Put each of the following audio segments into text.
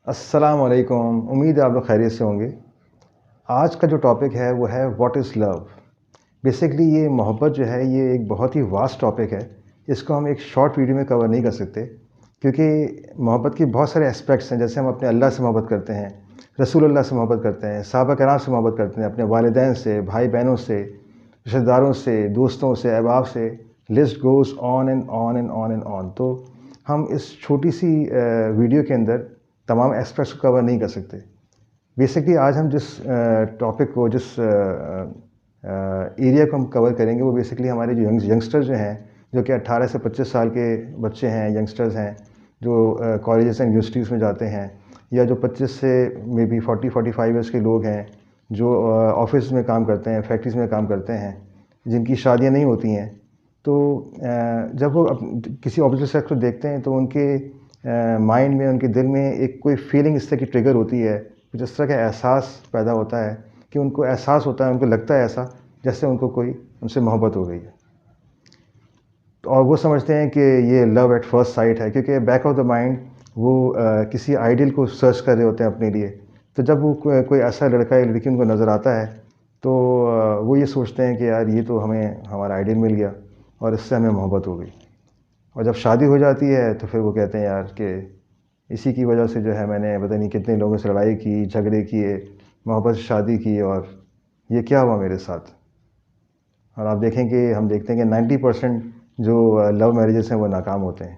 السلام علیکم، امید ہے آپ لوگ خیریت سے ہوں گے۔ آج کا جو ٹاپک ہے وہ ہے واٹ از لو۔ بیسکلی یہ محبت جو ہے یہ ایک بہت ہی واسٹ ٹاپک ہے۔ اس کو ہم ایک شارٹ ویڈیو میں کور نہیں کر سکتے، کیونکہ محبت کے بہت سارے اسپیکٹس ہیں۔ جیسے ہم اپنے اللہ سے محبت کرتے ہیں، رسول اللہ سے محبت کرتے ہیں، صحابہ کرام سے محبت کرتے ہیں، اپنے والدین سے، بھائی بہنوں سے، رشتہ داروں سے، دوستوں سے، احباب سے، list goes on and on and on and on. تو ہم اس چھوٹی سی ویڈیو کے اندر تمام اسپیکٹس کو کور نہیں کر سکتے۔ بیسکلی آج ہم جس ٹاپک کو، جس ایریا کو ہم کور کریں گے، وہ بیسکلی ہمارے جو ینگسٹر جو ہیں، جو کہ 18 سے 25 سال کے بچے ہیں، ینگسٹرز ہیں، جو کالجز اینڈ یونیورسٹیز میں جاتے ہیں، یا جو 25 سے مے بی 45 ایئرس کے لوگ ہیں، جو آفس میں کام کرتے ہیں، فیکٹریز میں کام کرتے ہیں، جن کی شادیاں نہیں ہوتی ہیں۔ تو جب وہ کسی اپوزٹ سیکس کو دیکھتے ہیں تو ان کے مائنڈ میں، ان کے دل میں ایک کوئی فیلنگ اس طرح کی ٹریگر ہوتی ہے، کچھ اس طرح کا احساس پیدا ہوتا ہے کہ ان کو احساس ہوتا ہے، ان کو لگتا ہے ایسا جیسے ان کو کوئی ان سے محبت ہو گئی ہے، اور وہ سمجھتے ہیں کہ یہ لو ایٹ فرسٹ سائٹ ہے، کیونکہ بیک آف دا مائنڈ وہ کسی آئیڈیل کو سرچ کر رہے ہوتے ہیں اپنے لیے۔ تو جب وہ کوئی ایسا لڑکا یا لڑکی ان کو نظر آتا ہے تو وہ یہ سوچتے ہیں کہ یار یہ تو ہمیں ہمارا آئیڈیل مل گیا اور اس سے ہمیں محبت ہو گئی۔ اور جب شادی ہو جاتی ہے تو پھر وہ کہتے ہیں یار کہ اسی کی وجہ سے جو ہے میں نے پتہ نہیں کتنے لوگوں سے لڑائی کی، جھگڑے کیے، محبت سے شادی کی، اور یہ کیا ہوا میرے ساتھ۔ اور آپ دیکھیں کہ ہم دیکھتے ہیں کہ 90% جو لو میرجز ہیں وہ ناکام ہوتے ہیں۔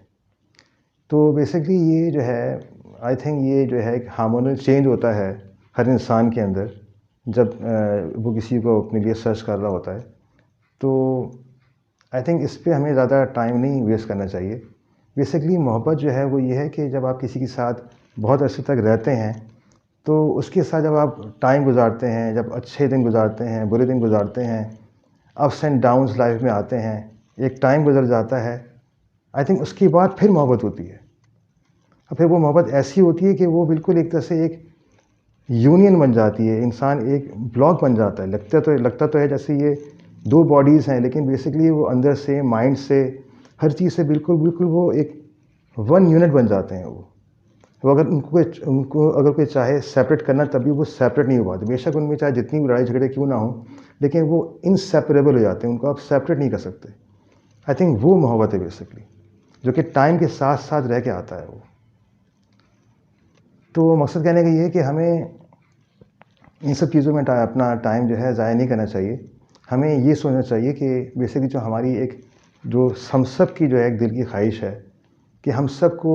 تو بیسکلی یہ جو ہے، آئی تھنک یہ جو ہے ایک ہارمونل چینج ہوتا ہے ہر انسان کے اندر جب وہ کسی کو اپنے لیے سرچ کر رہا ہوتا ہے۔ تو آئی تھنک اس پہ ہمیں زیادہ ٹائم نہیں ویسٹ کرنا چاہیے۔ بیسکلی محبت جو ہے وہ یہ ہے کہ جب آپ کسی کے ساتھ بہت عرصے تک رہتے ہیں تو اس کے ساتھ جب آپ ٹائم گزارتے ہیں، جب اچھے دن گزارتے ہیں، برے دن گزارتے ہیں، اپس اینڈ ڈاؤنز لائف میں آتے ہیں، ایک ٹائم گزر جاتا ہے، آئی تھنک اس کے بعد پھر محبت ہوتی ہے۔ اور پھر وہ محبت ایسی ہوتی ہے کہ وہ بالکل ایک طرح سے ایک یونین بن جاتی ہے، انسان ایک بلاک بن جاتا ہے۔ لگتا تو ہے جیسے یہ دو باڈیز ہیں، لیکن بیسکلی وہ اندر سے، مائنڈ سے، ہر چیز سے بالکل وہ ایک ون یونٹ بن جاتے ہیں۔ وہ اگر ان کو اگر کوئی چاہے سیپریٹ کرنا تب بھی وہ سیپریٹ نہیں ہو پاتے، بے شک ان میں چاہے جتنی بھی لڑائی جھگڑے کیوں نہ ہوں، لیکن وہ انسیپریبل ہو جاتے ہیں، ان کو آپ سیپریٹ نہیں کر سکتے۔ آئی تھنک وہ محبت ہے بیسکلی، جو کہ ٹائم کے ساتھ ساتھ رہ کے آتا ہے وہ۔ تو مقصد کہنے کا یہ ہے کہ ہمیں ان سب چیزوں میں اپنا ٹائم جو ہے ضائع نہیں کرنا چاہیے۔ ہمیں یہ سوچنا چاہیے کہ بیسکلی جو ہماری ایک جو ہم سب کی جو ہے ایک دل کی خواہش ہے کہ ہم سب کو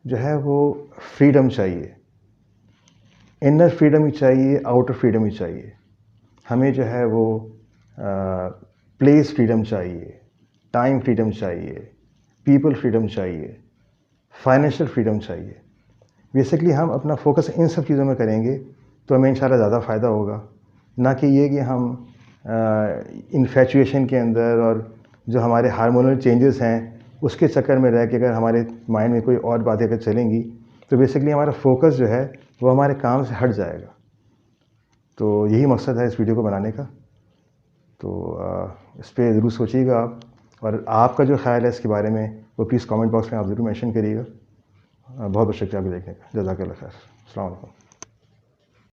جو ہے وہ فریڈم چاہیے، انر فریڈم ہی چاہیے، آؤٹر فریڈم ہی چاہیے۔ ہمیں جو ہے وہ پلیس فریڈم چاہیے، ٹائم فریڈم چاہیے، پیپل فریڈم چاہیے، فائنینشیل فریڈم چاہیے۔ بیسکلی ہم اپنا فوکس ان سب چیزوں میں کریں گے تو ہمیں انشاءاللہ زیادہ فائدہ ہوگا، نہ کہ یہ کہ ہم انفیچویشن کے اندر اور جو ہمارے ہارمونل چینجز ہیں اس کے چکر میں رہ کے اگر ہمارے مائنڈ میں کوئی اور باتیں اگر چلیں گی تو بیسکلی ہمارا فوکس جو ہے وہ ہمارے کام سے ہٹ جائے گا۔ تو یہی مقصد ہے اس ویڈیو کو بنانے کا۔ تو اس پہ ضرور سوچیے گا آپ، اور آپ کا جو خیال ہے اس کے بارے میں وہ پلیز کامنٹ باکس میں آپ ضرور مینشن کریے گا۔ بہت بہت شکریہ آپ کو دیکھنے کا۔ جزاک اللہ خیر۔ السلام علیکم۔